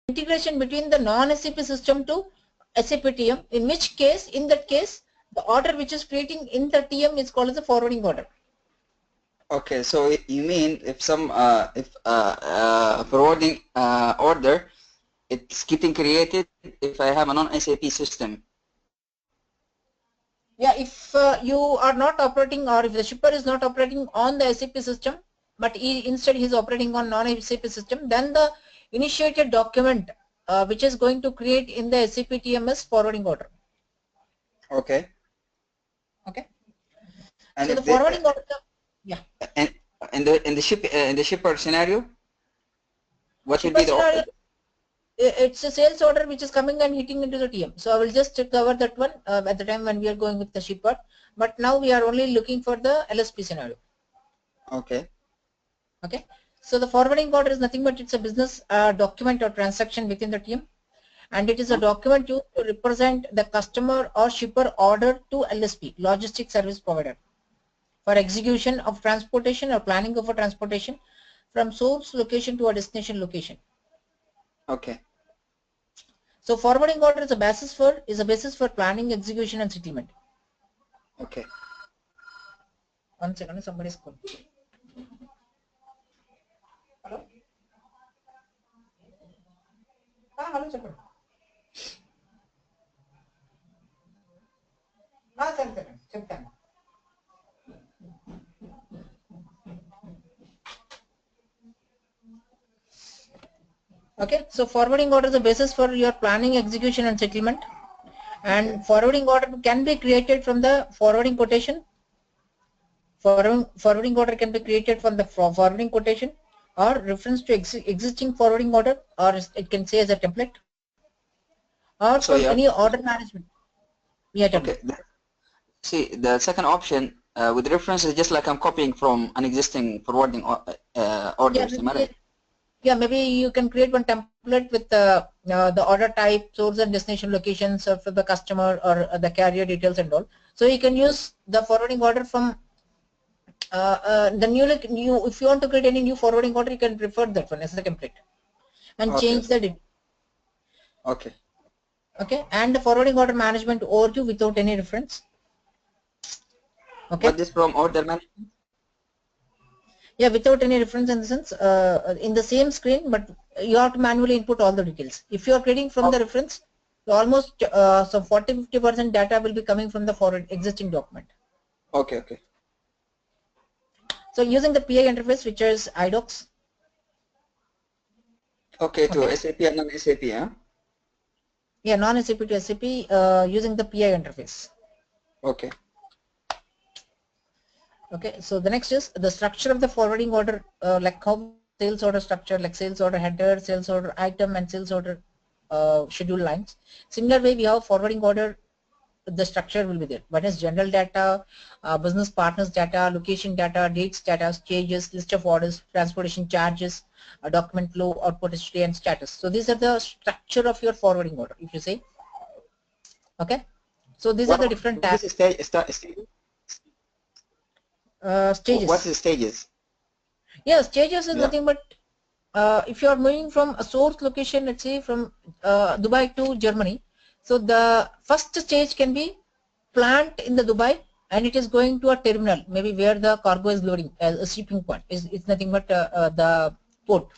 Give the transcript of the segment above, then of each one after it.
integration between the non-SAP system to SAP TM, in which case, in that case, the order which is creating in the TM is called as a forwarding order. Okay, so you mean if some forwarding order, it's getting created if I have a non-SAP system. Yeah, if you are not operating, or if the shipper is not operating on the SAP system, but instead he is operating on non-SAP system, then the initiated document which is going to create in the SAP TMS forwarding order. Okay. Okay. And so the forwarding order, yeah. And in the shipper scenario, what shipper will be the scenario, order? It's a sales order which is coming and hitting into the TM. So I will just cover that one at the time when we are going with the shipper. But now we are only looking for the LSP scenario. Okay. Okay. So the forwarding order is nothing but it's a business document or transaction within the TM, and it is a document used to represent the customer or shipper order to LSP, logistic service provider, for execution of transportation or planning of a transportation from source location to a destination location. Okay. So forwarding order is a basis for planning, execution, and settlement. Okay. 1 second, somebody's calling. Hello. Hello, sir. Sir. Okay, so forwarding order is a basis for your planning, execution, and settlement. And forwarding order can be created from the forwarding quotation. Forwarding order can be created from the forwarding quotation, or reference to existing forwarding order, or it can say as a template, or from any order management. Yeah, okay. See, the second option with reference is just like I'm copying from an existing forwarding order. Yeah, maybe you can create one template with the order type, source and destination locations of the customer, or the carrier details and all. So you can use the forwarding order from the new. If you want to create any new forwarding order, you can refer that one as a template and change the detail. Okay. Okay, and the forwarding order management overview without any reference. Okay. What is from order management? Yeah, without any reference, in the sense in the same screen, but you have to manually input all the details. If you are creating from the reference, so almost so 40-50% data will be coming from the forward existing document. Okay. Okay. So using the PI interface, which is iDocs. Okay, to SAP and non-SAP, huh? Yeah, non-SAP to SAP using the PI interface. Okay. Okay, so the next is the structure of the forwarding order, like how sales order structure, like sales order header, sales order item, and sales order schedule lines. Similar way, we have forwarding order. The structure will be there. One is general data, business partners data, location data, dates data, stages, list of orders, transportation charges, document flow, output history, and status. So these are the structure of your forwarding order, if you say. Okay. So these are the different tabs. Stages. What's the stages? Yeah, stages is nothing but if you are moving from a source location, let's say from Dubai to Germany, so the first stage can be plant in the Dubai, and it is going to a terminal, maybe where the cargo is loading as a shipping point. It's nothing but the port.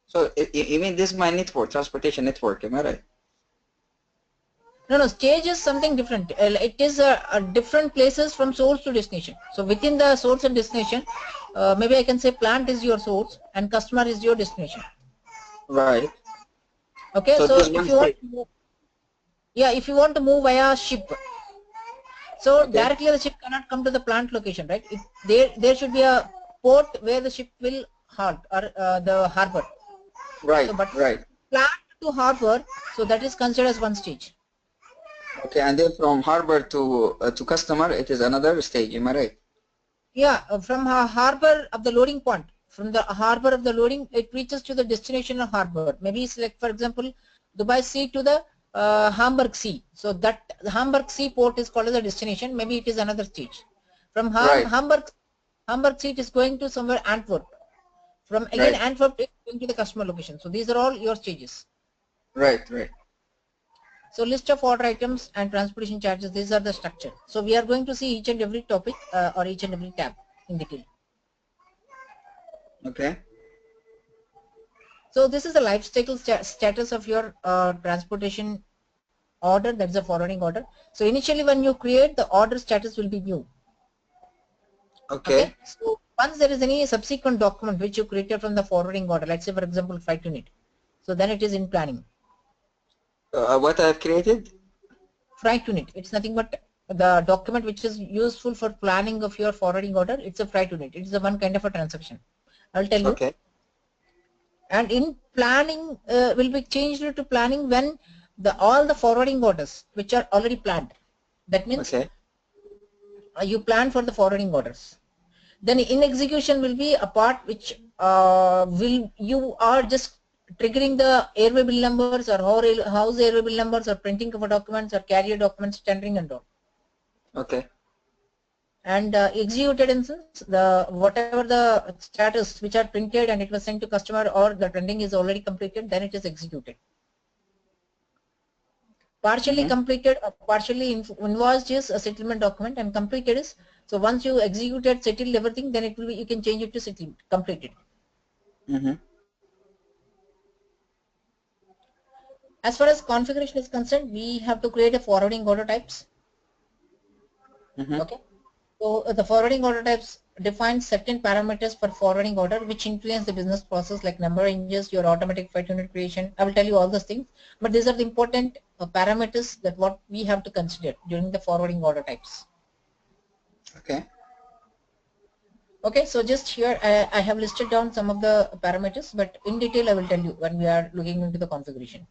So you mean this is my network, transportation network, am I right? No, stage is something different. It is different places from source to destination. So within the source and destination, maybe I can say plant is your source and customer is your destination. Right. Okay, so if you want to move, if you want to move via ship, so directly the ship cannot come to the plant location, right? There should be a port where the ship will halt, or the harbor. Right. So, but right. Plant to harbor, so that is considered as one stage. Okay, and then from harbor to customer, it is another stage. Am I right? Yeah, from harbor of the loading point, from the harbor of the loading, it reaches to the destination of harbor. Maybe it's like, for example, Dubai Sea to the Hamburg Sea. So that Hamburg Sea port is called as a destination. Maybe it is another stage. From Hamburg Sea, it is going to somewhere Antwerp. From again Antwerp, it is going to the customer location. So these are all your stages. Right, right. So list of order items and transportation charges, these are the structure. So we are going to see each and every topic or each and every tab in detail. Okay. So this is the life cycle status of your transportation order, that's a forwarding order. So initially when you create, the order status will be new. Okay. Okay. So once there is any subsequent document which you created from the forwarding order, let's say for example freight unit, so then it is in planning. What I've created? Freight unit, it's nothing but the document which is useful for planning of your forwarding order. It's a freight unit. It's the one kind of a transaction. I'll tell you. Okay. And in planning will be changed to planning when all the forwarding orders which are already planned. That means Okay. you plan for the forwarding orders. Then in execution will be a part which you are just triggering the airway bill numbers or house airway bill numbers or printing of documents or carrier documents, tendering and all. Okay. And executed instance, the whatever the status which are printed and it was sent to customer or the trending is already completed, then it is executed. Partially completed or partially invoiced is a settlement document, and completed is, so once you executed, settled everything, then it will be, you can change it to settled, completed. As far as configuration is concerned, we have to create a forwarding order types. Okay. So the forwarding order types define certain parameters for forwarding order which influence the business process, like number of ranges, your automatic freight unit creation. I will tell you all those things, but these are the important parameters that what we have to consider during the forwarding order types. Okay. Okay, so just here I have listed down some of the parameters, but in detail I will tell you when we are looking into the configuration.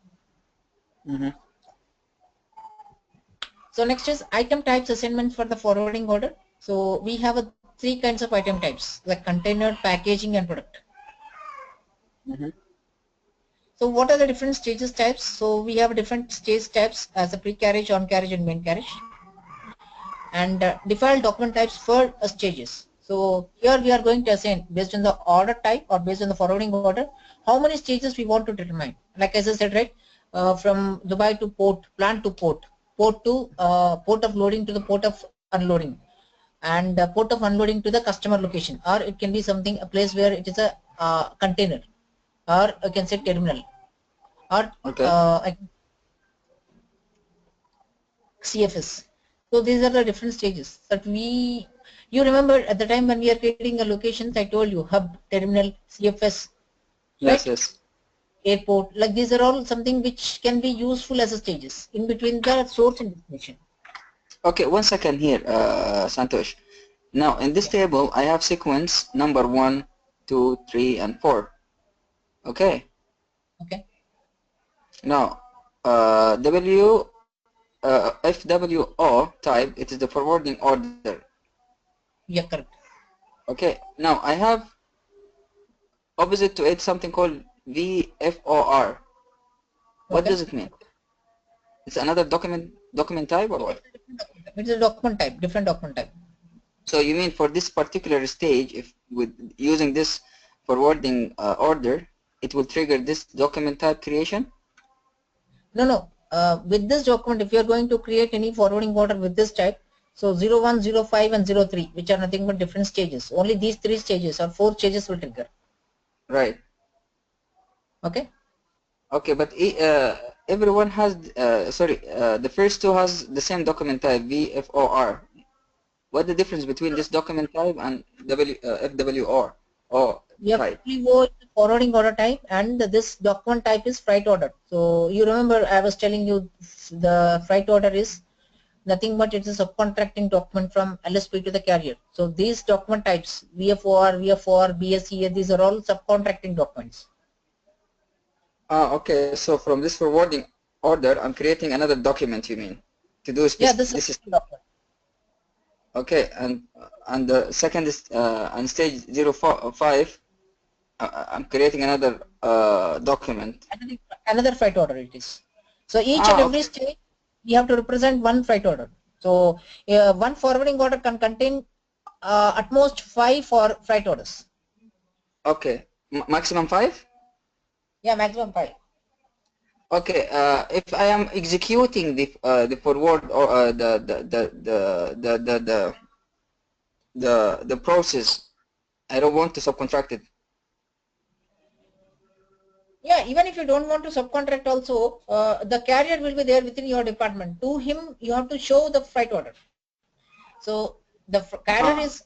So next is item types assignment for the forwarding order. So we have three kinds of item types, like container, packaging and product. So what are the different stages types? So we have different stage types as a pre-carriage, on-carriage and main carriage. And default document types for stages. So here we are going to assign based on the order type or based on the forwarding order, how many stages we want to determine. Like as I said, right, from Dubai to port, plant to port, port to port of loading to the port of unloading, and port of unloading to the customer location, or it can be something, a place where it is a container, or you can say terminal, or Okay. CFS. So these are the different stages that you remember at the time when we are creating a locations, I told you hub, terminal, CFS, Yes, right? yes. Airport, like these are all something which can be useful as a stages in between the source and destination. Okay, 1 second here, Santosh. Now, in this table, I have sequence number 1, 2, 3, and 4. Okay. Okay. Now, FWO type, it is the forwarding order. Yeah, correct. Okay. Now, I have opposite to it something called VFOR. What does it mean? It's another document type or what? It's a document type, different document type. So you mean for this particular stage, if with using this forwarding order, it will trigger this document type creation? No. With this document, if you are going to create any forwarding order with this type, so 01, 05 and 03, which are nothing but different stages. Only these 3 stages or 4 stages will trigger. Right. Okay. Okay, but everyone has, the first two has the same document type, VFOR. What the difference between this document type and FWOR type? FWO is the forwarding order type, and this document type is freight order. So you remember I was telling you the freight order is nothing but it is a subcontracting document from LSP to the carrier. So these document types, VFOR, BSEA, these are all subcontracting documents. Okay, so from this forwarding order, I'm creating another document, you mean, to do This is document. Okay, and the second is on stage 05, I'm creating another document. Another freight order it is. So each and every stage we have to represent one freight order. So one forwarding order can contain at most 5 for freight orders. Okay, maximum 5? Yeah, maximum 5. Okay, if I am executing the forward or the process, I don't want to subcontract it. Yeah, even if you don't want to subcontract also, the carrier will be there within your department. To him, you have to show the freight order. So the carrier Ah, is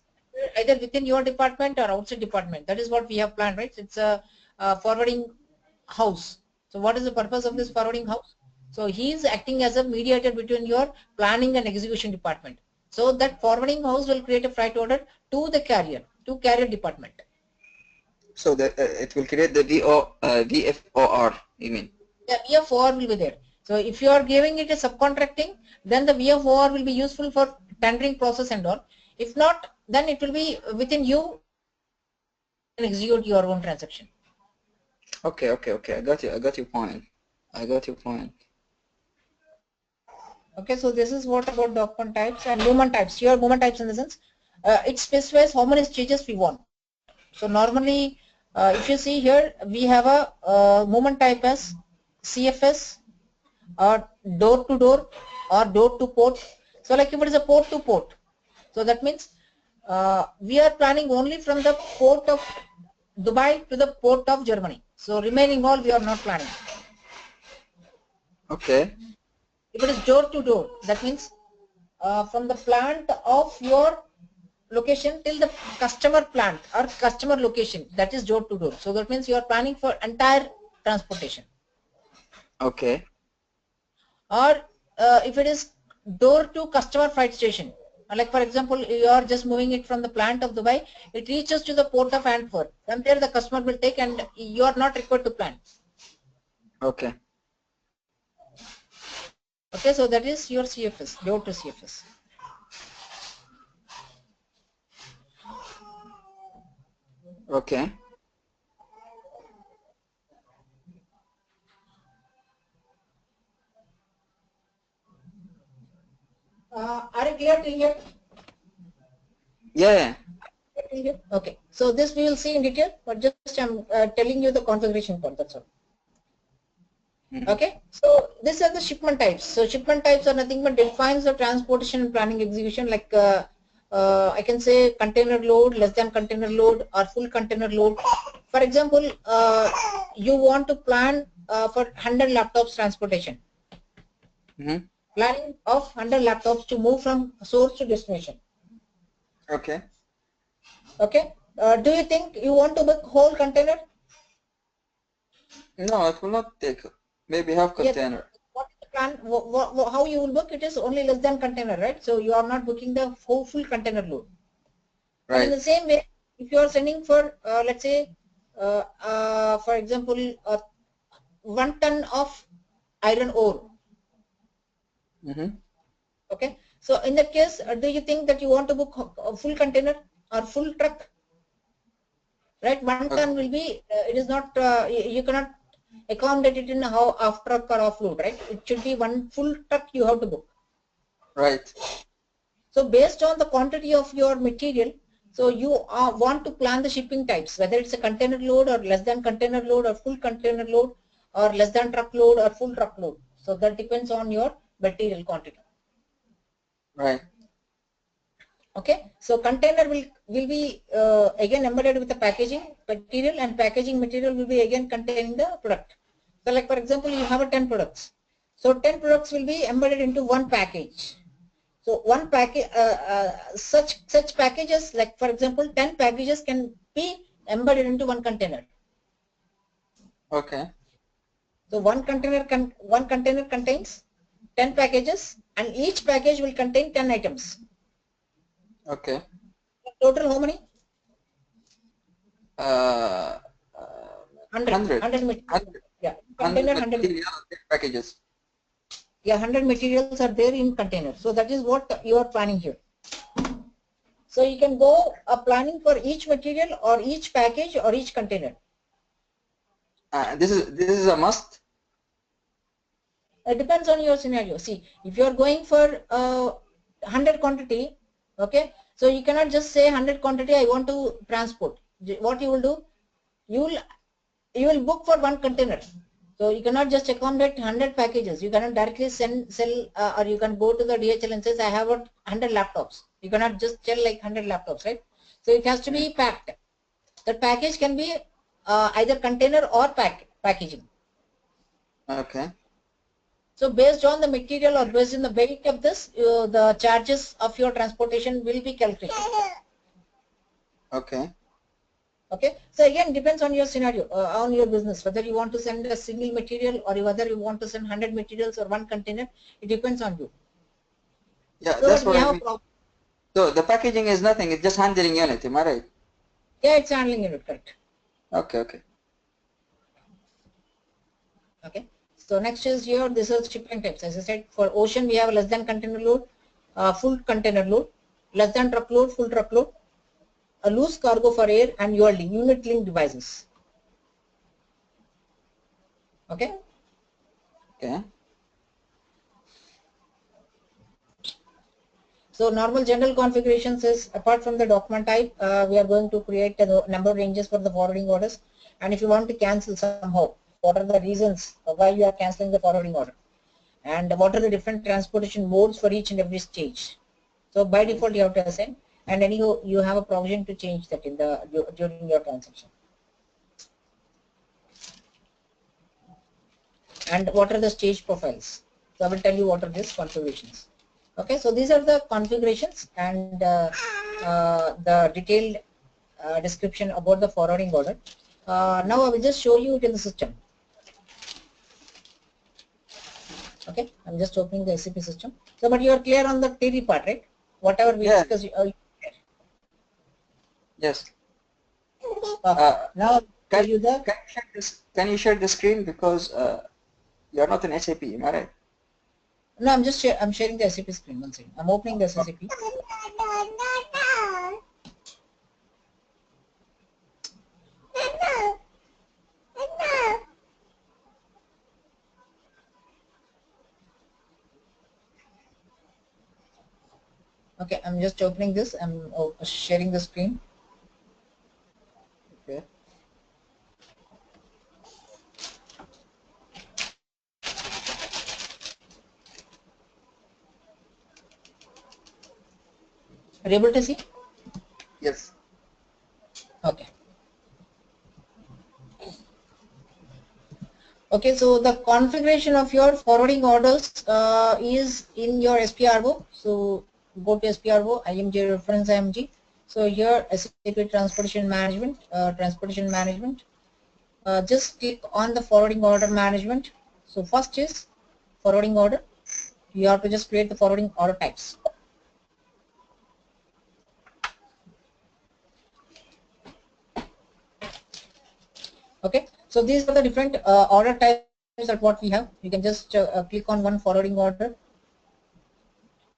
either within your department or outside department. That is what we have planned, right? It's a forwarding house. So what is the purpose of this forwarding house? So he is acting as a mediator between your planning and execution department. So that forwarding house will create a freight order to the carrier, to carrier department. so that it will create the VFOR, you mean? The VFOR will be there. So if you are giving it a subcontracting, then the VFOR will be useful for tendering process and all. If not, then it will be within you and execute your own transaction. Okay, okay, okay. I got you. I got your point. I got your point. Okay, so this is what about document types and movement types. Here movement types in the sense, it specifies how many stages we want. So normally, if you see here, we have a movement type as CFS or door to door or door to port. So like if it is a port to port, so that means we are planning only from the port of Dubai to the port of Germany. So remaining all we are not planning. Okay. If it is door to door, that means from the plant of your location till the customer plant or customer location, that is door to door. So that means you are planning for entire transportation. Okay. Or if it is door to customer freight station, like for example you are just moving it from the plant of Dubai, it reaches to the port of Antwerp, from there the customer will take and you are not required to plan. Okay. Okay, so that is your CFS, door to CFS. Okay. Are you clear till here? Yeah. Okay, so this we will see in detail, but just I'm telling you the configuration part, that's all. Okay, so these are the shipment types. So shipment types are nothing but defines the transportation and planning execution, like I can say container load, less than container load, or full container load. For example, you want to plan for 100 laptops transportation. Mm-hmm. Planning of 100 laptops to move from source to destination. Okay. Okay, do you think you want to book whole container? No, it will not take maybe half Yes. container. What is the plan? How you will book? It is only less than container, right? So you are not booking the full container load. And in Right. the same way, if you are sending for, let's say, for example, 1 ton of iron ore. Mm-hmm. Okay. So in that case, do you think that you want to book a full container or full truck? Right. 1 ton Okay. will be. It is not. You cannot accommodate it in how off truck or off load, right? It should be one full truck you have to book. Right. So based on the quantity of your material, so you want to plan the shipping types, whether it's a container load or less than container load or full container load or less than truck load or full truck load. So that depends on your material quantity. Right. Okay. So container will be again embedded with the packaging material, and packaging material will be again containing the product. So like for example, you have a 10 products. So 10 products will be embedded into one package. So one package, such packages, like for example, 10 packages can be embedded into one container. Okay. So one container contains 10 packages, and each package will contain 10 items. Okay. Total how many? Uh, 100. 100. 100 materials. 100. Yeah, 100 container 100. material packages. Yeah, 100 materials are there in container. So that is what you are planning here. So you can go planning for each material or each package or each container. This is a must. It depends on your scenario. See, if you are going for 100 quantity, okay, so you cannot just say 100 quantity I want to transport. What you will do, you will book for one container. So you cannot just accommodate 100 packages. You cannot directly sell, or you can go to the DHL and says, I have 100 laptops. You cannot just sell like 100 laptops, right? So it has to be packed. The package can be either container or packaging. Okay. So based on the material or based on the weight of this, the charges of your transportation will be calculated. Okay. Okay. So again, depends on your scenario, on your business, whether you want to send a single material or whether you want to send 100 materials or one container. It depends on you. Yeah, So that's but we what I have a mean. problem. So the packaging is nothing. It's just handling unit. Am I right? Yeah, it's handling unit, correct. Okay. Okay. Okay. So next is here, this is shipping types. As I said, for ocean, we have less than container load, full container load, less than truckload, full truckload, a loose cargo for air, and ULD, unit linked devices. Okay. Okay. So normal general configurations is, apart from the document type, we are going to create a number of ranges for the forwarding orders. And if you want to cancel somehow, what are the reasons why you are canceling the forwarding order? And what are the different transportation modes for each and every stage? So by default you have to assign, and then you have a provision to change that in the during your transaction. And what are the stage profiles? So I will tell you what are these configurations. Okay, so these are the configurations and the detailed description about the forwarding order. Now I will just show you it in the system. Okay, I'm just opening the SAP system. So, but you are clear on the theory part, right? Whatever we discussed. Yes. Now Can, show you the. can you share the screen because you're not in SAP, am I right? No, I'm sharing the SAP screen. One second. I'm opening the SAP. Okay, I'm just opening this. I'm sharing the screen. Okay. Are you able to see? Yes. Okay. Okay, so the configuration of your forwarding orders is in your SPRO. So go to SPRO, IMG reference IMG. So here SAP transportation management, just click on the forwarding order management. So first is forwarding order. You have to just create the forwarding order types. Okay, so these are the different order types that what we have. You can just click on one forwarding order.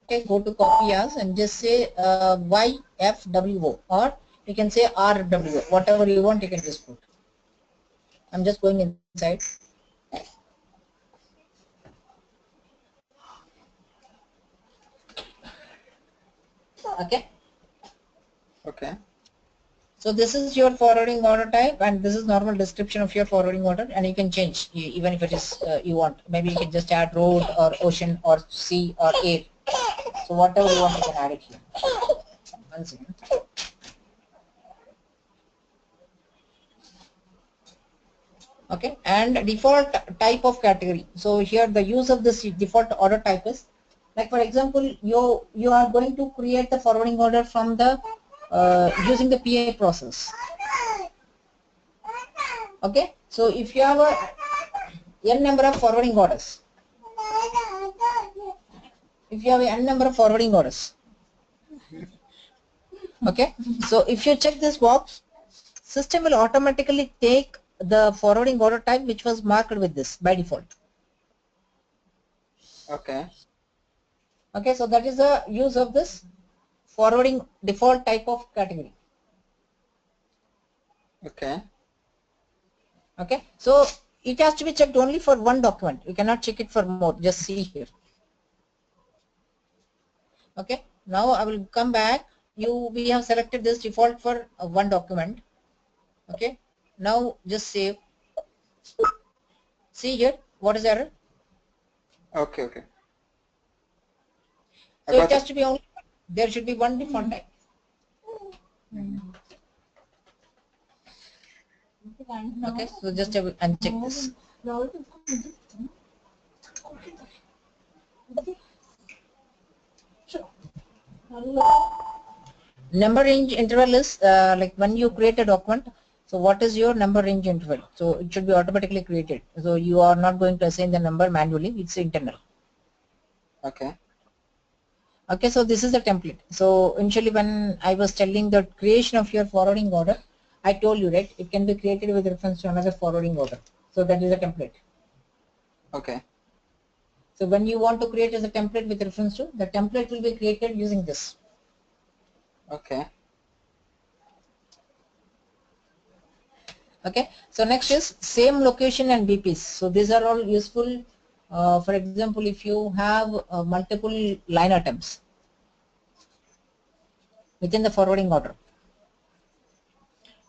Okay, go to copy as and just say YFWO, or you can say RWO, whatever you want you can just put. I'm just going inside. Okay. Okay. So this is your forwarding order type, and this is normal description of your forwarding order, and you can change even if it is you want. Maybe you can just add road or ocean or sea or air. So whatever you want you can add it here. One second. Okay, and default type of category. So here the use of this default order type is, like for example, you are going to create the forwarding order from the using the PA process. Okay, so if you have a n number of forwarding orders, if you have a n number of forwarding orders, okay, so if you check this box, system will automatically take the forwarding order type which was marked with this by default. Okay. Okay, so that is the use of this forwarding default type of category. Okay. Okay, so it has to be checked only for one document. You cannot check it for more. Just see here. Okay, now I will come back. We have selected this default for one document. Okay, now just save. See here, what is the error? Okay, okay. I So it got has it. to be only, there should be one default type. Okay, so just uncheck this. Number range interval is like when you create a document. So what is your number range interval? So it should be automatically created. So you are not going to assign the number manually. It's internal. Okay. Okay, so this is the template. So initially when I was telling the creation of your forwarding order, I told you, right, it can be created with reference to another forwarding order. So that is a template. Okay. So when you want to create as a template with reference to, the template will be created using this. Okay. Okay, so next is same location and BPs. So these are all useful. For example, if you have multiple line items within the forwarding order.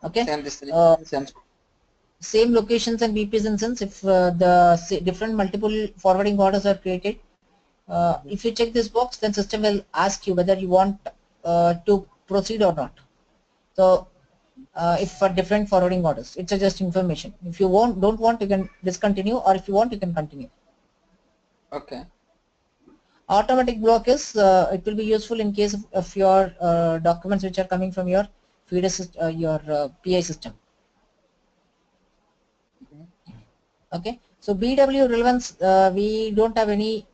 Okay, Same destination, same. same locations and BPs in sense if different multiple forwarding orders are created. If you check this box, then system will ask you whether you want to proceed or not. So if for different forwarding orders, it's just information. If you don't want, you can discontinue, or if you want, you can continue. Okay. Automatic block is it will be useful in case of your documents which are coming from your feeder system, your PI system. Okay, so BW relevance, we don't have any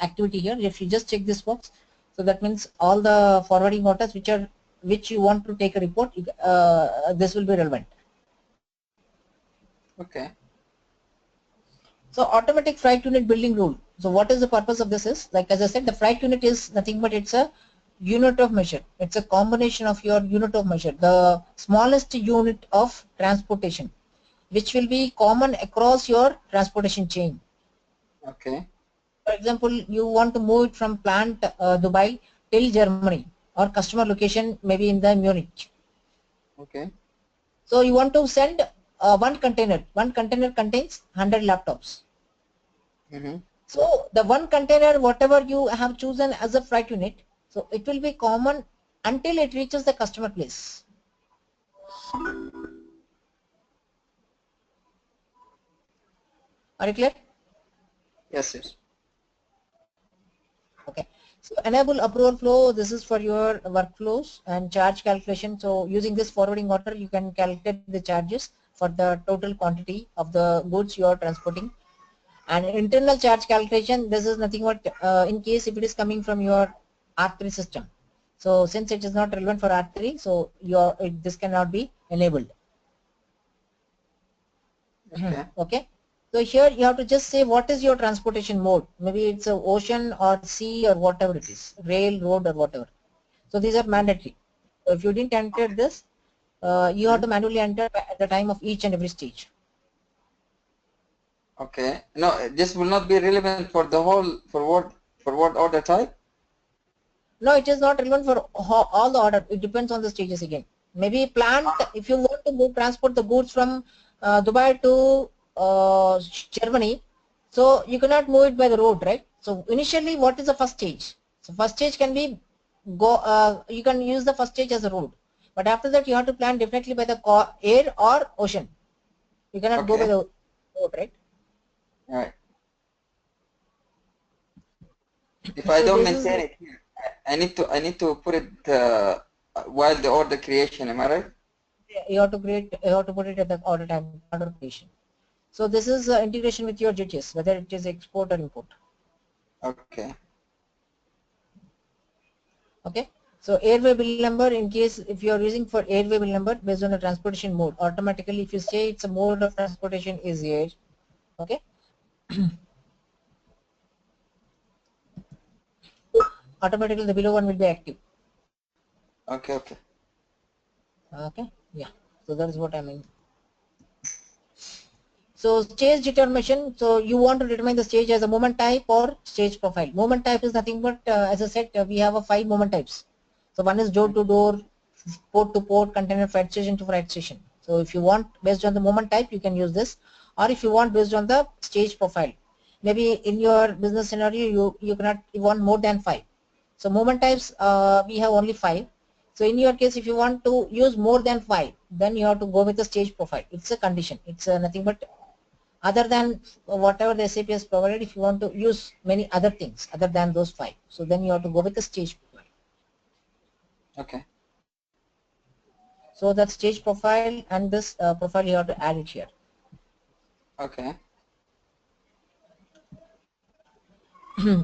activity here. If you just check this box, so that means all the forwarding orders which you want to take a report, this will be relevant. Okay. So automatic freight unit building rule. So what is the purpose of this is, like as I said, the freight unit is nothing but it's a unit of measure. It's a combination of your unit of measure, the smallest unit of transportation, which will be common across your transportation chain. Okay. For example, you want to move it from plant Dubai till Germany, or customer location maybe in the Munich. Okay. So you want to send one container. One container contains 100 laptops. So the one container, whatever you have chosen as a freight unit, so it will be common until it reaches the customer place. Are you clear? Yes, yes. Okay. So enable approval flow. This is for your workflows and charge calculation. So using this forwarding order, you can calculate the charges for the total quantity of the goods you are transporting. And internal charge calculation, this is nothing but in case if it is coming from your R3 system. So since it is not relevant for R3, so this cannot be enabled. Okay. Okay. So here you have to just say what is your transportation mode. Maybe it's a ocean or sea or whatever it is, rail, road or whatever. So these are mandatory. So if you didn't enter this, you have to manually enter at the time of each and every stage. Okay. No, this will not be relevant for the whole forward order type. No, it is not relevant for all the order. It depends on the stages again. Maybe plant, if you want to transport the goods from Dubai to Germany, so you cannot move it by the road, right? So initially, what is the first stage? So first stage can be you can use the first stage as a road, but after that you have to plan definitely by the air or ocean. You cannot go by Okay. the road, right? All right. If I So don't this is maintain it here, I need to put it while the order creation. Am I right? you have to put it at the order time, order creation. So this is integration with your GTS, whether it is export or import. Okay. Okay. So airway bill number, in case if you are using for airway bill number based on the transportation mode, automatically if you say it's a mode of transportation is air. Okay. Automatically the below one will be active. Okay. Okay. Okay. Yeah. So that is what I mean. So stage determination. So you want to determine the stage as a moment type or stage profile. Moment type is nothing but as I said, we have 5 moment types. So one is door to door, port to port, container freight station to freight station. So if you want based on the moment type, you can use this. or if you want based on the stage profile. Maybe in your business scenario you want more than 5. So movement types we have only 5. So in your case, if you want to use more than 5, then you have to go with the stage profile. It's a condition. It's nothing but other than whatever the SAP has provided. If you want to use many other things other than those 5, so then you have to go with the stage profile. Okay. So that stage profile and this profile you have to add it here. Okay.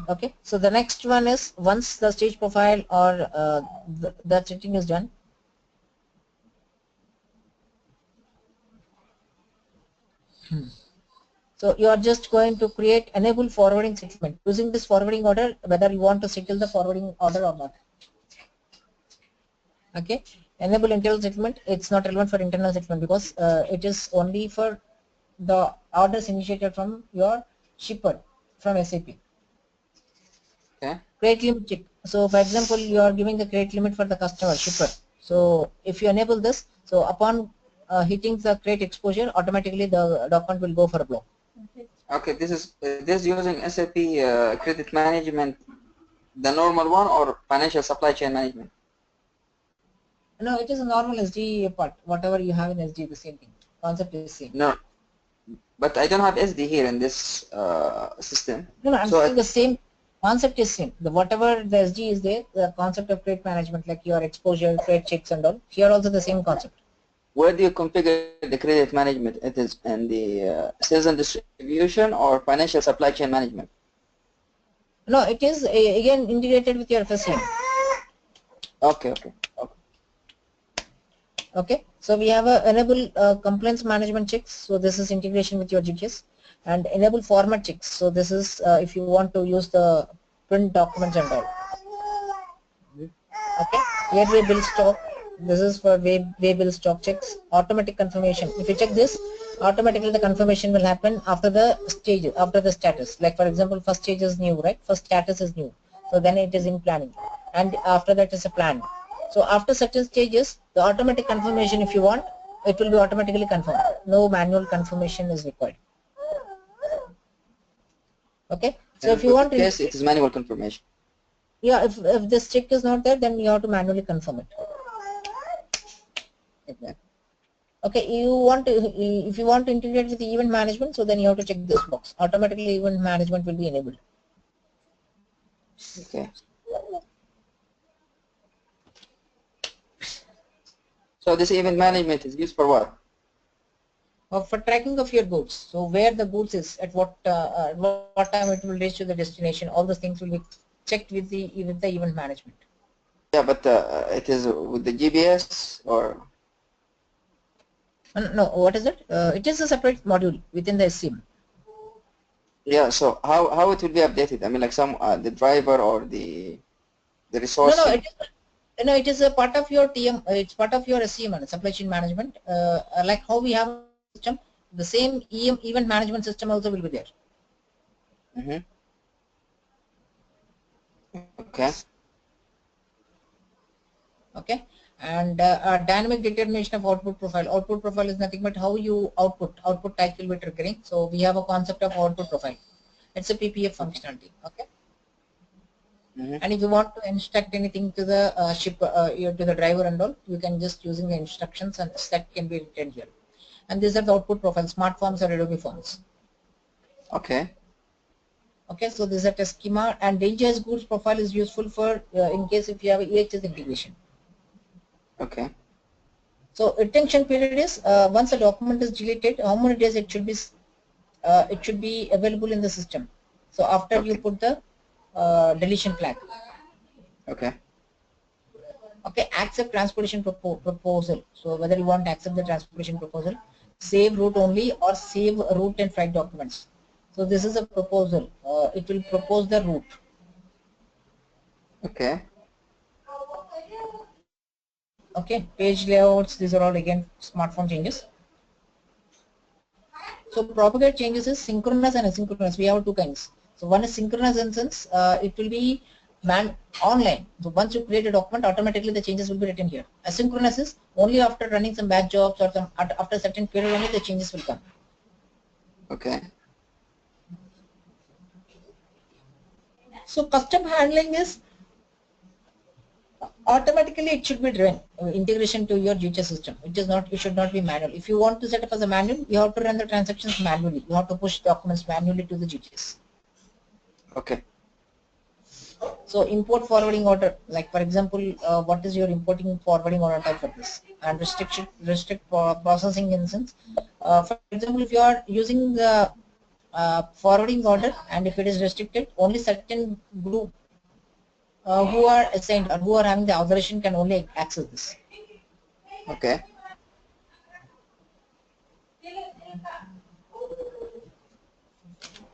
Okay. So the next one is once the stage profile or that setting is done. So you are just going to create enable forwarding settlement using this forwarding order, whether you want to settle the forwarding order or not. Okay, enable internal settlement. It's not relevant for internal settlement because it is only for the orders initiated from your shipper from SAP. Okay. Credit limit check. So for example, you are giving the credit limit for the customer shipper. So if you enable this, so upon hitting the credit exposure, automatically the document will go for a block. Okay. This is using SAP credit management, the normal one, or financial supply chain management? No, it is a normal SD part. Whatever you have in SD, the same thing. Concept is same. No, but I don't have SD here in this system. No, I'm So saying the same concept is same. The whatever the SD is there, the concept of credit management, like your exposure, credit checks and all. Here also the same concept. where do you configure the credit management? It is in the sales and distribution or financial supply chain management? No, it is again integrated with your FSCM. Okay, okay, okay. Okay, so we have a enable compliance management checks. So this is integration with your GTS, and enable format checks. So this is if you want to use the print documents and all. Okay, gateway bill stock. This is for way bill stock checks. Automatic confirmation. If you check this, automatically the confirmation will happen after the stage, after the status. Like for example, first stage is new, right? First status is new. So then it is in planning, and after that is a plan. So after certain stages, the automatic confirmation, if you want, it will be automatically confirmed. No manual confirmation is required. Okay. So if you want to, yes, it is manual confirmation. yeah, if this check is not there, then you have to manually confirm it. Okay. Okay, you want to, if you want to integrate with the event management, so then you have to check this box. Automatically event management will be enabled. Okay. So this event management is used for what? For tracking of your goods. So where the goods is, at what time it will reach to the destination, all those things will be checked with the event management. Yeah, but it is with the GBS or? No, what is it? It is a separate module within the SCM. Yeah, so how it will be updated? I mean, like some the driver or the resource. No, it is a part of your TM. It's part of your SCM, supply chain management. Like how we have a system, the same event management system also will be there. Mm-hmm. Okay. Okay, and dynamic determination of output profile. Output profile is nothing but how you output type will be triggering. So we have a concept of output profile. It's a PPF functionality. Okay. Mm-hmm. And if you want to instruct anything to the to the driver and all, you can just using the instructions, and that can be written here. And these are the output profiles, smart forms or Adobe forms. Okay. Okay, so this is a test schema, and dangerous goods profile is useful for in case if you have a EHS integration. Okay. So retention period is once a document is deleted, how many days it should be available in the system. So after you put the deletion flag. Okay. Okay, accept transportation proposal. So whether you want to accept the transportation proposal, save route only or save route and flight documents. So this is a proposal. It will propose the route. Okay. Okay, page layouts. These are all again smartphone changes. So propagate changes is synchronous and asynchronous. We have two kinds. So one is synchronous in sense it will be online. So once you create a document, automatically the changes will be written here. Asynchronous is only after running some batch jobs or some after a certain period only the changes will come. Okay. So custom handling is automatically it should be driven integration to your GTS system. It is not. It should not be manual. If you want to set up as a manual, you have to run the transactions manually. You have to push documents manually to the GTS. Okay. So import forwarding order, like for example, what is your importing forwarding order type for this? And restrict processing instance. For example, if you are using the forwarding order and if it is restricted, only certain group who are assigned or who are having the authorization can only access this. Okay.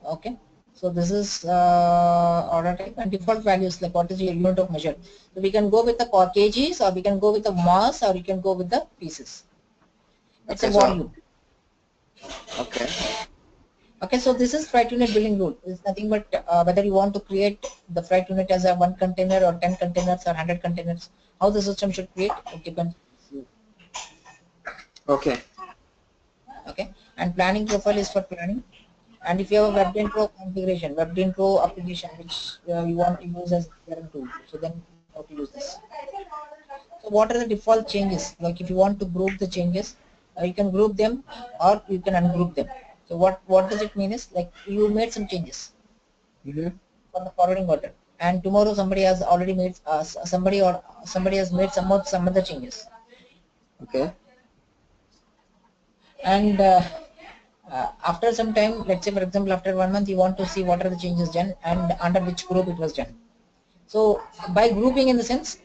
Okay. So this is order type and default values, like what is your unit of measure. So we can go with the kgs, or we can go with the mass, or you can go with the pieces. It's a Okay. So volume. okay. Okay, so this is freight unit billing rule. It's nothing but whether you want to create the freight unit as a 1 container or 10 containers or 100 containers, how the system should create, it depends. Okay. Okay, and planning profile is for planning. And if you have a WebDentro configuration, WebDentro application which you want to use as CRM tool, so then you have to use this. So what are the default changes? Like if you want to group the changes, you can group them or you can ungroup them. So what does it mean is, like you made some changes Mm-hmm. for the forwarding order, and tomorrow somebody has already made somebody has made some other changes, Okay. and after some time, let's say for example after 1 month, you want to see what are the changes done and under which group it was done. So by grouping, in the sense,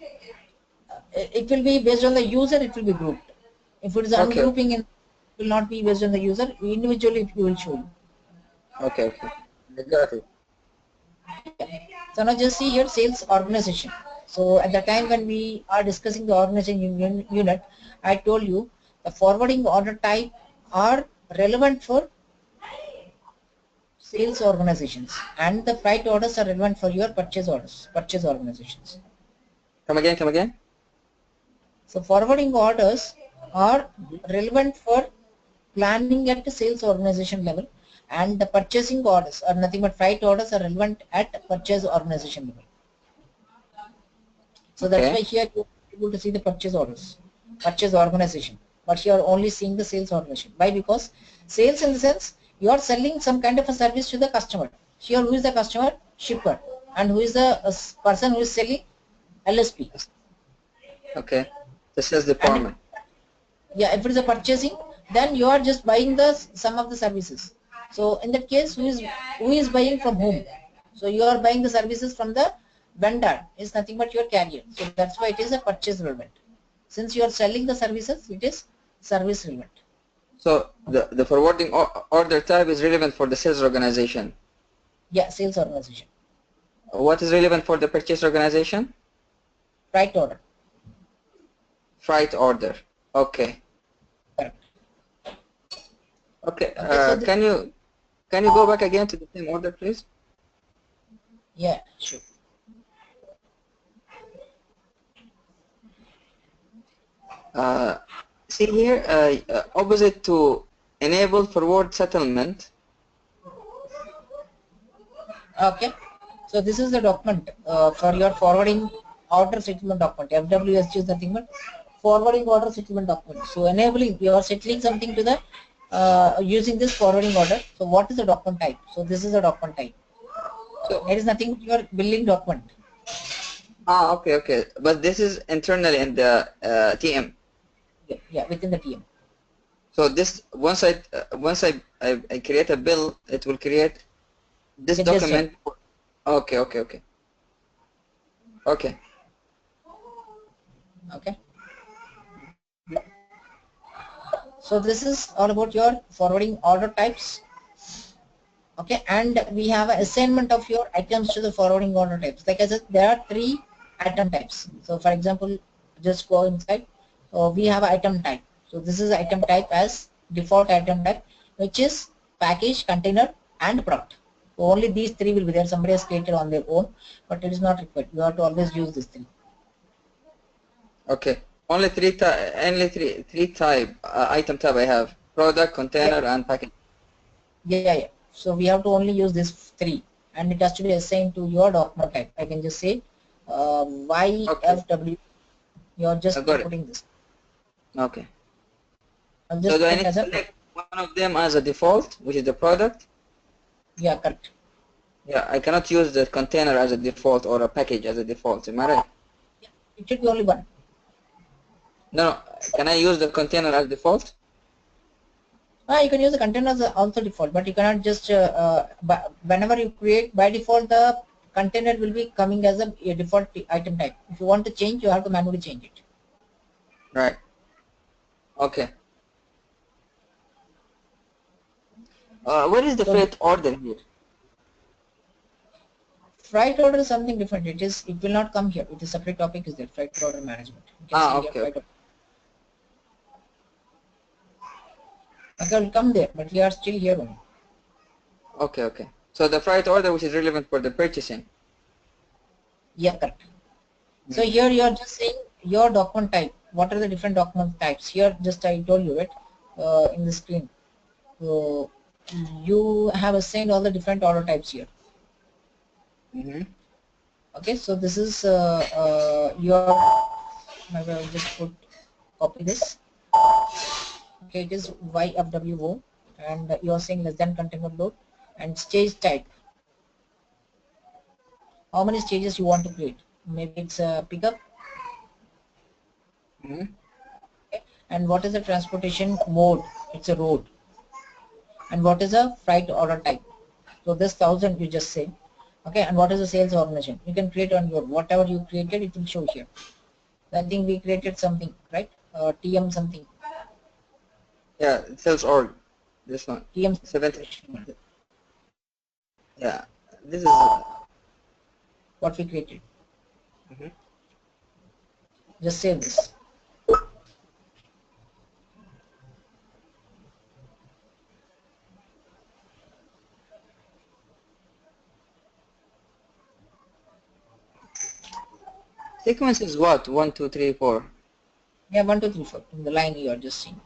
it will be based on the user, it will be grouped. If it is Okay. ungrouping, it will not be based on the user, individually it will show you. Okay. Okay. I got it. So now just see here, sales organization. So at the time when we are discussing the organization unit, I told you the forwarding order type are relevant for sales organizations, and the freight orders are relevant for your purchase organizations. Come again. Come again. So forwarding orders are relevant for planning at the sales organization level, and the purchasing orders are nothing but freight orders are relevant at purchase organization level. So that's why Okay. here you're able to see the purchase orders, purchase organization, but you are only seeing the sales organization. Why? Because sales, in the sense, you are selling some kind of a service to the customer. Here, who is the customer? Shipper. And who is the person who is selling? LSP. Okay. The sales And if, department. yeah, if it is a purchasing, then you are just buying the some of the services. So in that case, who is buying from whom? So you are buying the services from the vendor, is nothing but your carrier. So that's why it is a purchase relevant. Since you are selling the services, it is service relevant. So the forwarding order type is relevant for the sales organization. Yeah, sales organization. What is relevant for the purchase organization? Right order. Freight order. Okay. Correct. Okay. Okay, so Can you go back again to the same order, please? yeah, sure. Uh, See here, opposite to enable forward settlement. Okay. So this is the document for your forwarding order settlement document. FWSG is nothing but forwarding order settlement document. So enabling, you are settling something to the using this forwarding order. So what is the document type? So this is the document type. So There is nothing but your billing document. okay, okay. But this is internally in the TM. Yeah, yeah, within the TM. So this once I create a bill, it will create this With this type. document. Okay, okay, okay, okay. Okay. So this is all about your forwarding order types. Okay, and we have an assignment of your items to the forwarding order types. Like I said, there are 3 item types. So for example, just go inside. So we have item type. So this is item type as default item type, which is package, container, and product. So only these 3 will be there. Somebody has created on their own, but it is not required. You have to always use this thing. Okay. Only three type item type I have: product, Yeah, container, and package. Yeah. So we have to only use this 3, and it has to be assigned to your document type. I can just say Okay, YFW. You're I just got it. inputting this. Okay. I'll So just do I put need to as a select one of them as a default, which is the product? yeah, correct. Yeah, I cannot use the container as a default or a package as a default. Am I right? It should be only one. No, can I use the container as default? You can use the container as also default, but you cannot just whenever you create by default the container will be coming as a default item type. If you want to change, you have to manually change it. Right. Okay. What is the So freight order here? freight order is something different. It will not come here. It is separate topic is there. Freight order management. You can see here Okay, freight okay. order. Okay, will come there, but we are still here only. Okay, okay. So the freight order, which is relevant for the purchasing. Yeah, correct. So Mm. here you are just saying your document type. What are the different document types? Here just I told you it in the screen. So you have assigned all the different order types here. Mm-hmm. Okay, so this is your. Maybe I'll just copy this. Okay, it is YFWO, and you are saying less than container load and stage type. How many stages you want to create? Maybe it's a pickup. Mm-hmm. Okay. And what is the transportation mode? It's a road. And what is a freight order type? So this 1000 you just say. Okay, and what is the sales organization? You can create on your whatever you created, it will show here. I think we created something, right? TM something. Yeah, sales org. This one. TM. 70. Yeah. This is. What we created. Mhm. Just save this. Sequence is what? 1, 2, 3, 4. Yeah, 1, 2, 3, 4. In the line you are just seeing.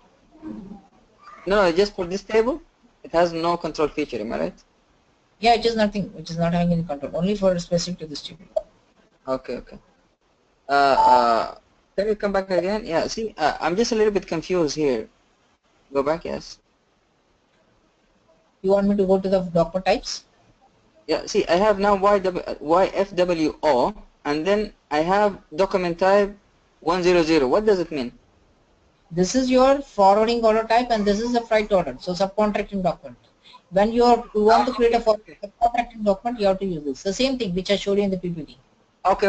No, just for this table, it has no control feature. Am I right? Yeah, it is nothing. It is not having any control. Only for specific to this table. Okay, okay. Uh, uh, can you come back again? Yeah. See, I'm just a little bit confused here. Go back. Yes. You want me to go to the document types? Yeah. See, I have now YFWO, and then I have document type 100. What does it mean? This is your forwarding order type, and this is the freight order. So subcontracting document. When you want to create a Okay. subcontracting document, you have to use this. The same thing which I showed you in the PPT. Okay.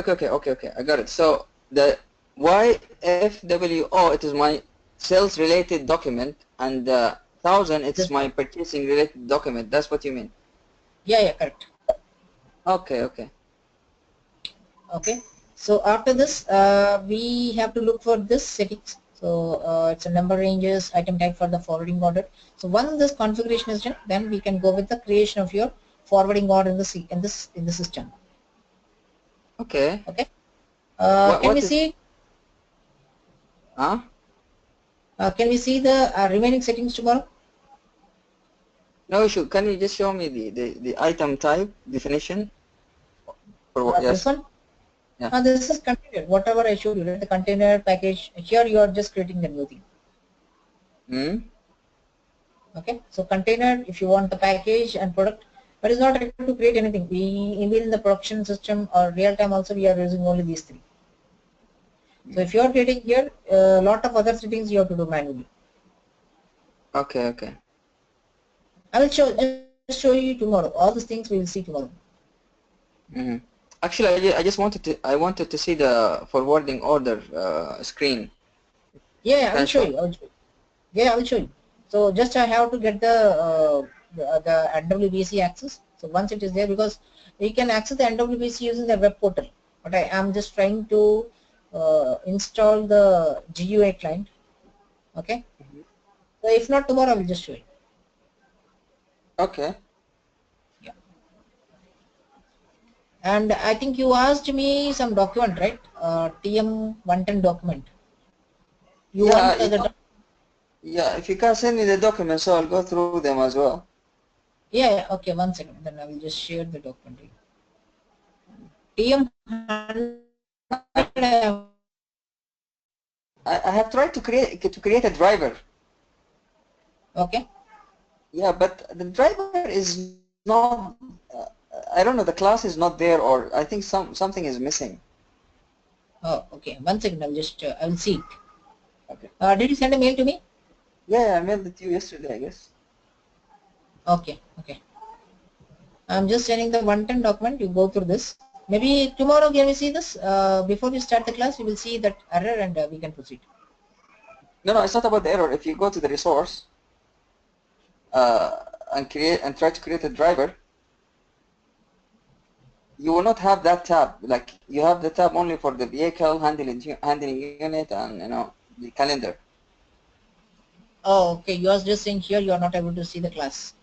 I got it. So the YFWO, it is my sales related document, and 1000, it's This my purchasing related document. That's what you mean. yeah, correct. Okay. Okay. So after this, we have to look for this settings. So it's a number ranges, item type for the forwarding order. So once this configuration is done, then we can go with the creation of your forwarding order in the system. Okay. Okay. Can we What is, see? huh? Can we see the remaining settings tomorrow? No issue. Can you just show me the item type definition? For what? This Yes. one. Yeah. This is container. Whatever I showed you, right? The container package. Here you are just creating the new thing. Hmm. Okay. So container, if you want the package and product, but it's not required to create anything. We even in the production system or real time also we are using only these 3. So if you are creating here, a lot of other settings you have to do manually. Okay. I will just show you tomorrow. All these things we will see tomorrow. Hmm. Actually, I wanted to see the forwarding order screen. Yeah, I Can will you show show? you. Yeah, I will show you. So just I have to get the NWBC access. So once it is there, because we can access the NWBC using the web portal. But I am just trying to install the GUI client. Okay. Mhm. So if not tomorrow, I will just show you. Okay. Yeah. And I think you asked me some document, right? TM110 document. You Yeah. want the Yeah. If you can send me the documents, so I'll go through them as well. Yeah, yeah, okay, 1 second. Then I will just share the document. TM100 I have tried to create a driver. okay. Yeah, but the driver is not. I don't know. The class is not there, or I think something is missing. Oh, okay. 1 second. I will see it. Okay. Did you send a mail to me? Yeah, I mailed it to you yesterday, I guess. Okay, okay. I'm just sending the 110 document. You go through this. Maybe tomorrow can we see this? Before we start the class, you will see that error and we can proceed. No, it's not about the error. If you go to the resource and try to create a driver, you will not have that tab. Like you have the tab only for the vehicle handling unit and the calendar. Oh, okay. You are just saying here you are not able to see the class.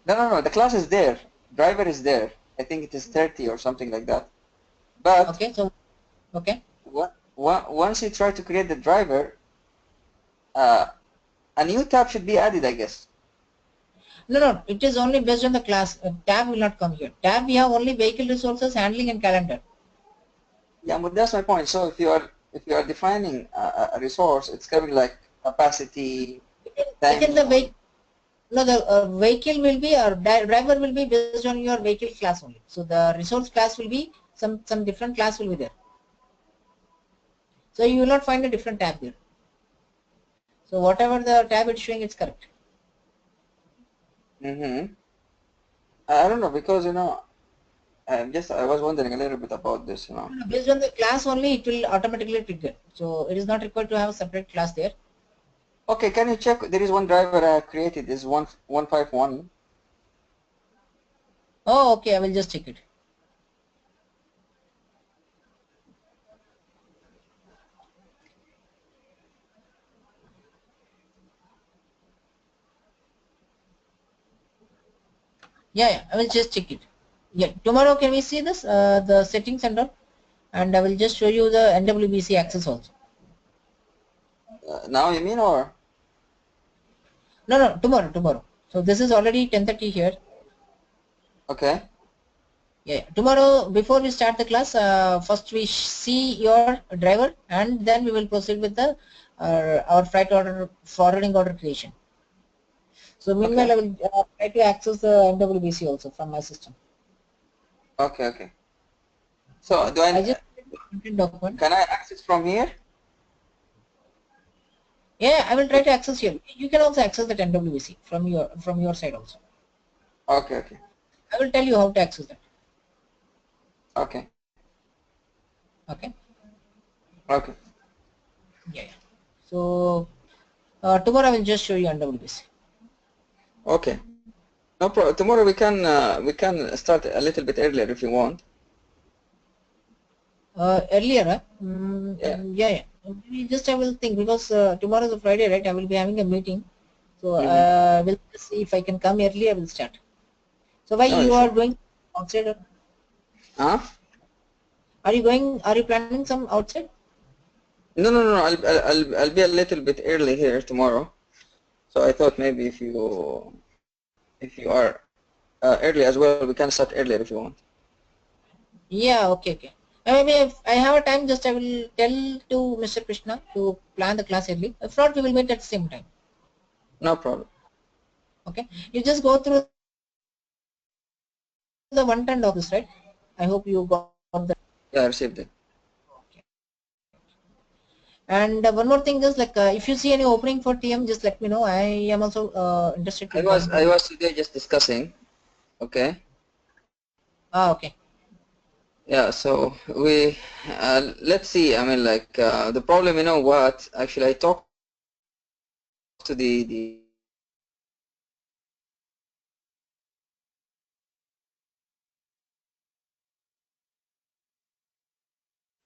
No. The class is there. Driver is there. I think it is 30 or something like that. But Okay, so okay. once you try to create the driver, a new tab should be added, I guess. No, no, it is only based on the class. Tab will not come here. Tab we have only vehicle resources, handling and calendar. Yeah, but that's my point. So if you are defining a resource, it's coming like capacity, Within time the zone. vehicle, no, the vehicle will be or driver will be based on your vehicle class only. So the resource class will be some different class will be there. So you will not find a different tab there. So whatever the tab it's showing, it's correct. Mm-hmm. I don't know because I was wondering a little bit about this. Based on the class only, it will automatically trigger. So it is not required to have a separate class there. Okay, can you check? There is one driver I created. Is 151. Oh, okay. I will just check it. Yeah, yeah. I will just check it. Yeah. Tomorrow, can we see this? The settings and all, and I will just show you the NWBC access also. Now you mean or? No, no. Tomorrow. So this is already 10:30 here. Okay. Yeah. Tomorrow, before we start the class, first we see your driver, and then we will proceed with the our freight order forwarding order creation. So meanwhile, Okay. I will try to access the NWBC also from my system. Okay. So Okay. do I I? just content document. Can I access from here? Yeah, I will try to access here. You can also access that NWBC from your side also. Okay. I will tell you how to access that. Okay. Okay. Okay. Yeah. So tomorrow I will just show you NWBC. Okay. No problem. Tomorrow we can start a little bit earlier if you want. Earlier, Yeah. yeah. I will think because tomorrow is a Friday, right? I will be having a meeting. So Mm-hmm. we'll see if I can come early. I will start. So why No you are issue. going outside? Huh? Are you going? Are you planning some outside? No. I'll be a little bit early here tomorrow. So I thought maybe if you are early as well, we can start earlier if you want. Yeah. Okay. Maybe if I have a time, just I will tell to Mr. Krishna to plan the class early. If not, we will meet at the same time. No problem. Okay. You just go through the one-time docs, right? I hope you got that. Yeah, I received it. Okay. And one more thing is like if you see any opening for TM, just let me know. I am also interested to join for I this. was today just discussing. Okay. Ah, okay. Yeah. So let's see. I mean, like the problem. You know what? Actually, I talked to the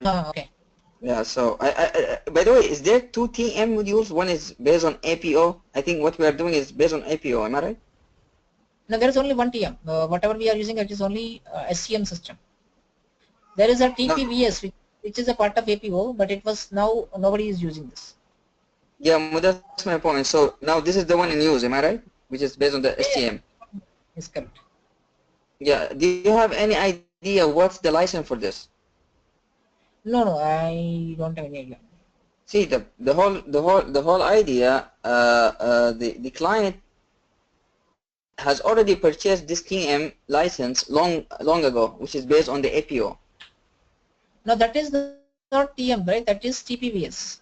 Ah, okay. Yeah, so by the way, is there two TM modules? One is based on APO. I think what we are doing is based on APO. Am I right? No, there is only one TM. Whatever we are using, it is only SCM system. There is a No. TPVS, which is a part of APO, but it was now nobody is using this. Yeah, that's my point. So now this is the one in use. Am I right? Which is based on the Yeah, STM. is correct. Yeah. Do you have any idea what's the license for this? No, no, I don't have any idea. See, the whole idea, the client has already purchased this TM license long ago, which is based on the APO. No, that is not TM, right? That is TPVS.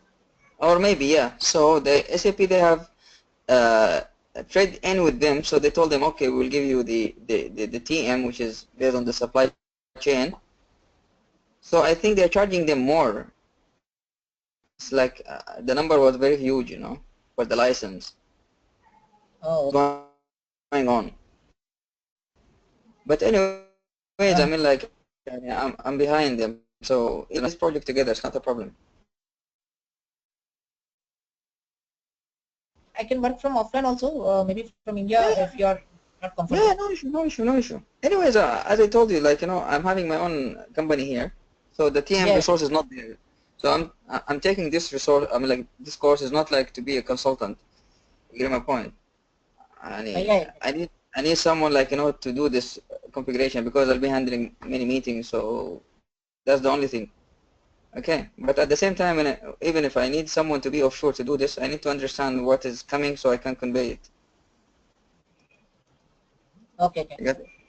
Or maybe, yeah. So the SAP, they have trade in with them, so they told them, okay, we'll give you the TM, which is based on the supply chain. So I think they're charging them more. It's like the number was very huge, for the license. Oh, okay. Going on. But anyways, I mean, like, I'm behind them. So this project together, it's not a problem. I can work from offline also, maybe from India if you are not comfortable. Yeah, no issue. Anyways, as I told you, like, I'm having my own company here, so the TM Yeah. resource is not there. So I'm taking this resource. I mean, like, this course is not like to be a consultant. You get my point? Yeah. I need someone, like, to do this configuration, because I'll be handling many meetings. So that's the only thing. Okay, but at the same time, even if I need someone to be offshore to do this, I need to understand what is coming so I can convey it. Okay.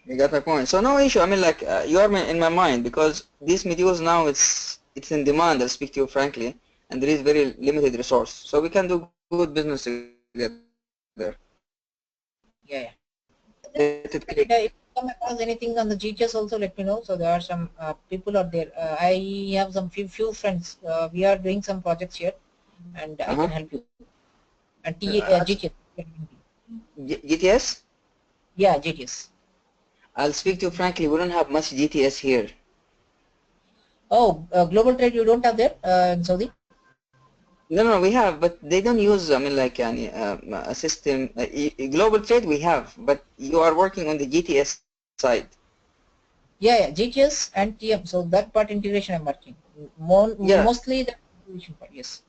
You got my point. So no issue. I mean, like, you are in my mind, because these modules now, it's in demand. I'll speak to you frankly, and there is very limited resource, so we can do good business together. Yeah. Let it click. If you come across anything on the GTS also, let me know. So there are some people out there. I have some few friends. We are doing some projects here, and I can help you. And GTS. GTS? Yeah, GTS. I'll speak to you frankly. We don't have much GTS here. Oh, global trade you don't have there in Saudi? No, we have, but they don't use, I mean, like, a system. Global trade we have, but you are working on the GTS side. Yeah, GTS and TM. So that part integration I'm working. Mostly the integration part. Yes.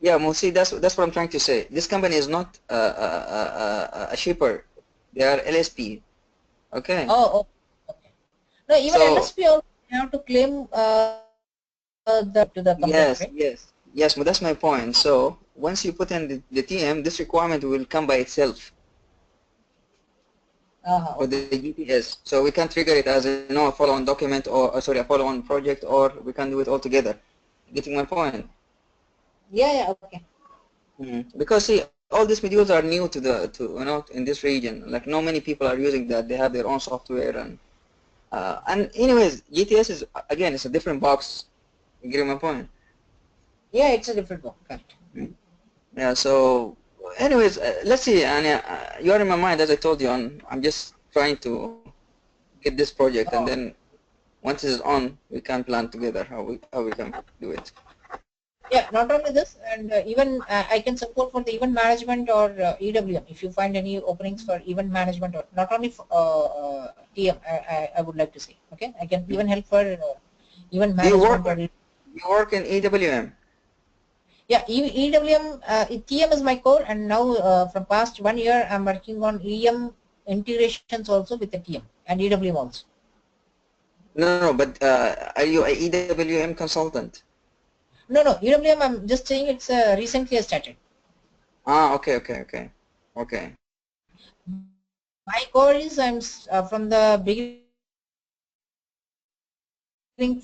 Yeah, mostly that's what I'm trying to say. This company is not a shipper. They are LSP. Okay. Oh, okay. No, even So LSP also have to claim to the compliance, right? yes, but that's my point. So once you put in the TM, this requirement will come by itself for Okay. the GTS. So we can trigger it as a follow-on document, or sorry, a follow-on project, or we can do it all together. Getting my point? Yeah, okay. Because see, all these modules are new to in this region. Like, not many people are using that. They have their own software, and anyways, GTS is, again, it's a different box. You get my point? Yeah, it's a different one. Correct. Yeah. So, anyways, let's see. And you are in my mind, as I told you. I'm just trying to get this project, and then once it's on, we can plan together how we can do it. Yeah, not only this, and even I can support for the event management or EWM. If you find any openings for event management, or not only for TM, I would like to say. Okay, I can even help for event Do you work management or. you work in EWM? Yeah, EWM, TM is my core, and now from past 1 year, I'm working on EM integrations also with the TM and EWM also. No, but are you a EWM consultant? No, EWM, I'm just saying it's recently started. Okay. My core is I'm from the beginning,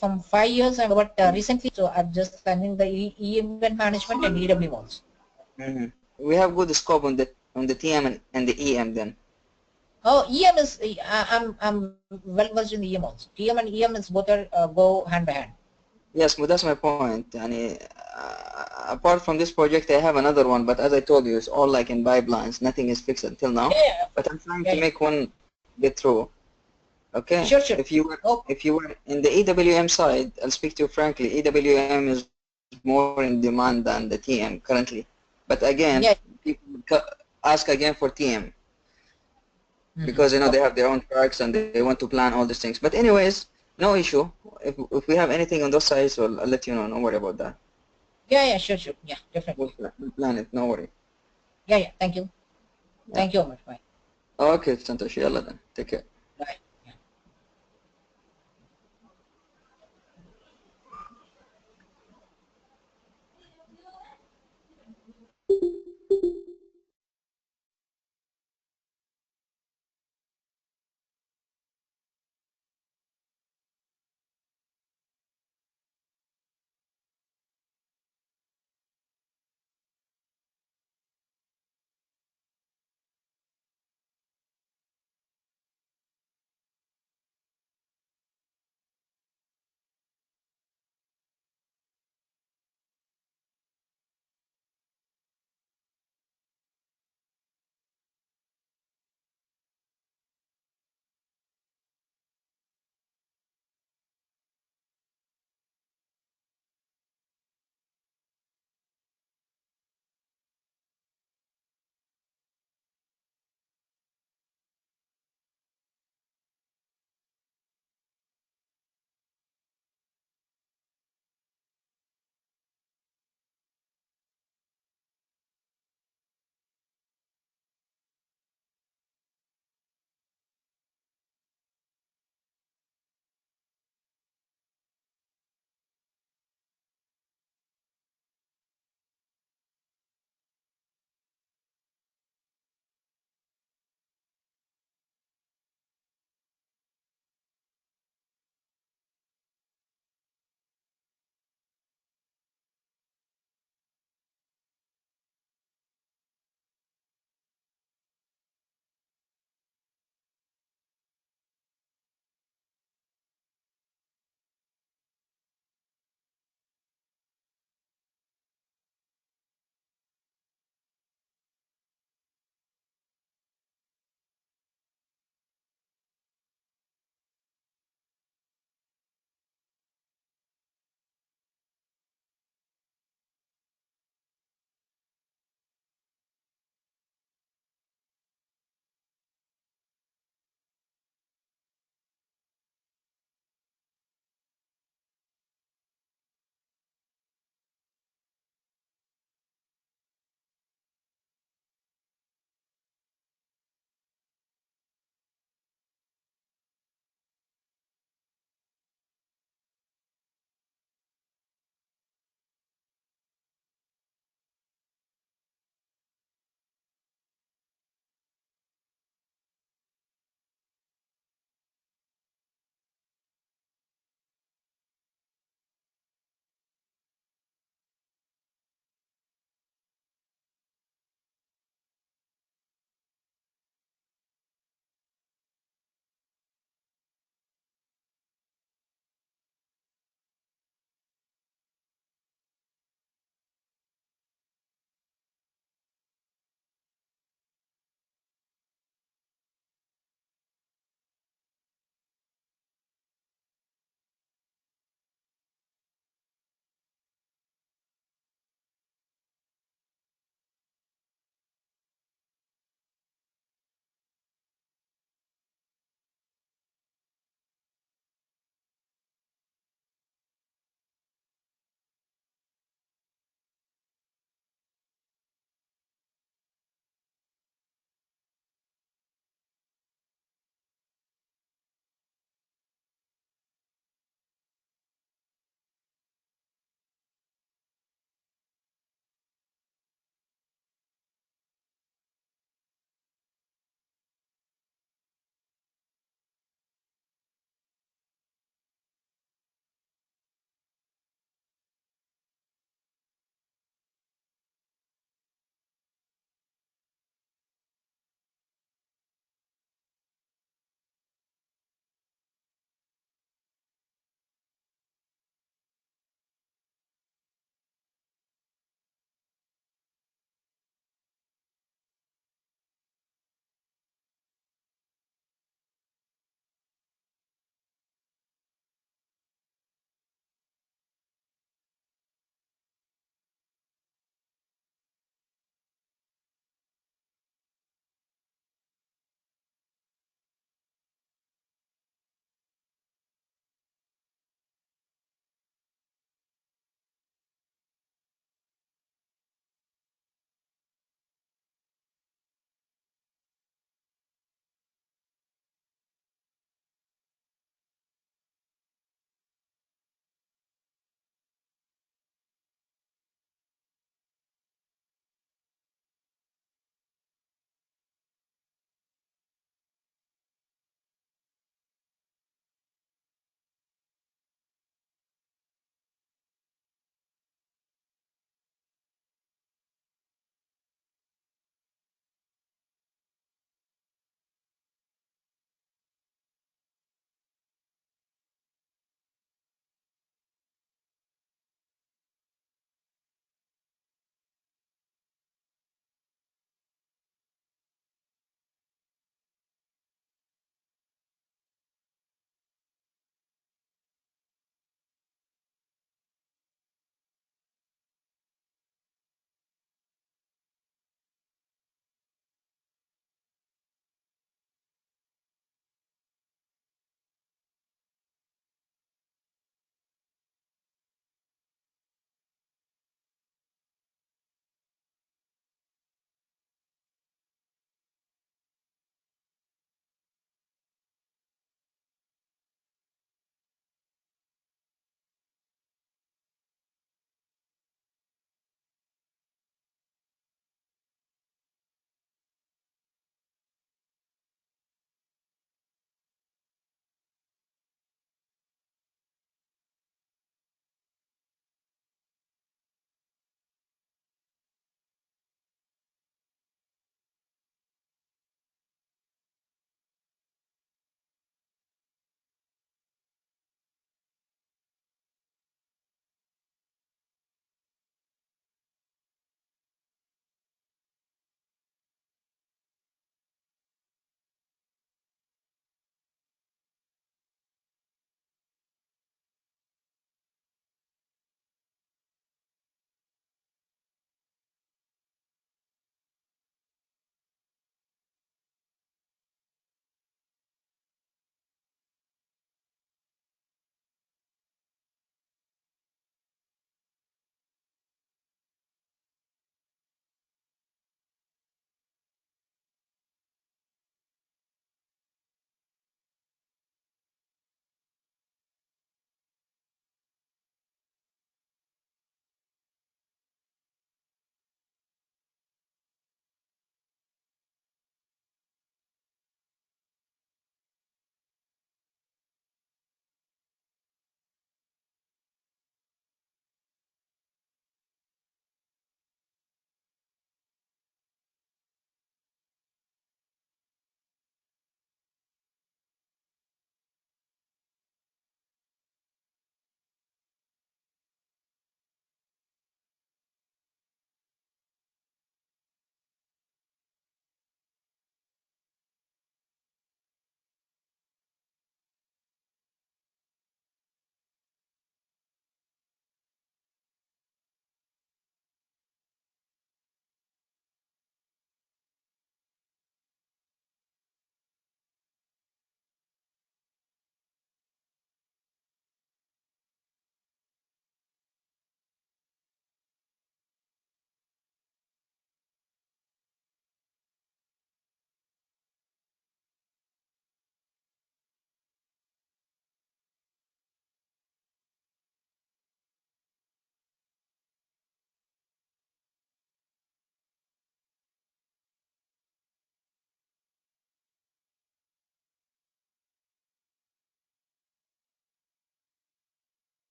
from 5 years, but recently, so I'm just learning the event management and EWM also. We have good scope on the TM and the EM then. Oh, EM is I'm well versed in EM also. TM and EM is both are go hand by hand. Yes, but that's my point. And apart from this project, I have another one, but as I told you, it's all like in pipelines. Nothing is fixed until now. Yeah. But I'm trying to make one get through. Okay. Sure. If you were in the EWM side, I'll speak to you frankly. EWM is more in demand than the TM currently. But again, people ask again for TM because they have their own tracks and they want to plan all these things. But anyways, no issue. If we have anything on those sides, I'll let you know. Don't worry about that. Yeah, sure. Yeah, definitely. We'll plan it. No worry. Yeah. Thank you. Thank you very much. Bye. اوكي سنتوشي يلا then take care. Bye.